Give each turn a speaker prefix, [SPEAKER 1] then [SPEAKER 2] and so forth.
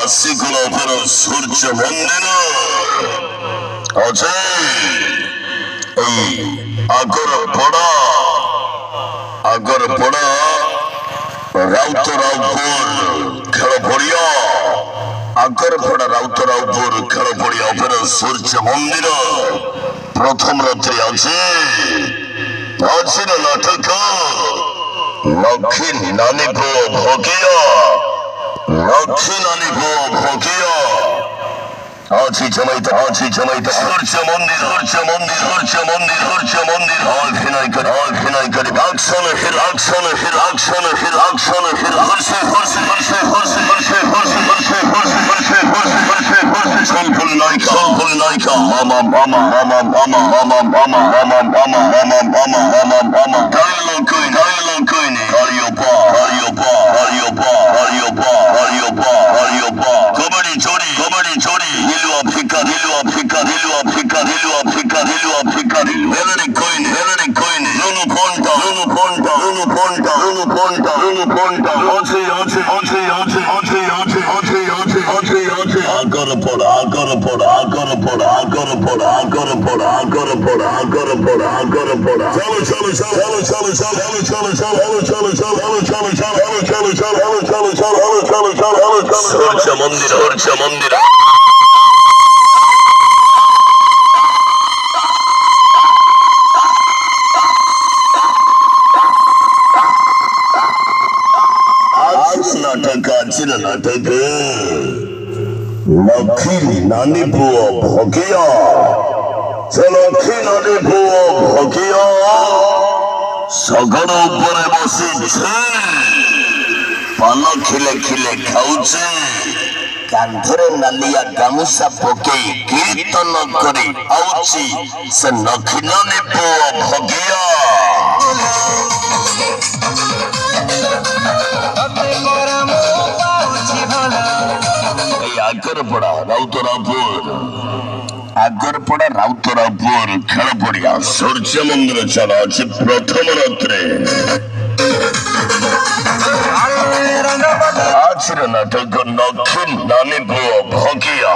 [SPEAKER 1] ଆସିଗଲା ସୂର୍ଯ୍ୟ ମନ୍ଦିର ଅଜୟ ଏଇ ଆଗରପଡ଼ା ରାଉତରାଉପୁର ଖେଳ ପଡ଼ିଆ ଆଗରପଡ଼ା ରାଉତରାଉପୁର ଖେଳ ପଡ଼ିଆ ଉପରେ ସୂର୍ଯ୍ୟ ମନ୍ଦିର ପ୍ରଥମ ରାତ୍ରି ଆଜିର ନାଟକ ଲକ୍ଷ୍ମୀ ନାନୀ ପୁଅ ଭଗିଆ আছি জমাইতে সূর্য মন্দির অভিনয় করে অ্যাকশন সম্পূর্ণ নায়িকা মামা ডায়লগ কইনি হারিয়পা কবাডি চড়ি নীলুয়া ফিকা হেলানি কইনি নুনু ফোনটা আছে আগরপড়া সূর্য মন্দির নাটক লক্ষ্মী নানী পুଅ ভগিয়া ଶଗଡ଼ ଉପରେ ବସିଛି ପାନ ଖିଲେ ଖାଉଛି କାନ୍ଧରେ ନାଲିଆ ଗାମୁଛା ପକେଇ କୀର୍ତ୍ତନ କରି ଆଉଛି ସେ ଲକ୍ଷ୍ମୀ ନାନୀ ପୁଅ ଭଗିଆ আগরপড়া রাউতরাউপুর খেল পড়িয়া সূর্য মন্দির চালা আছে প্রথম রাত্রে আজর নাটক লক্ষ্মী নানী পুଅ ভগিয়া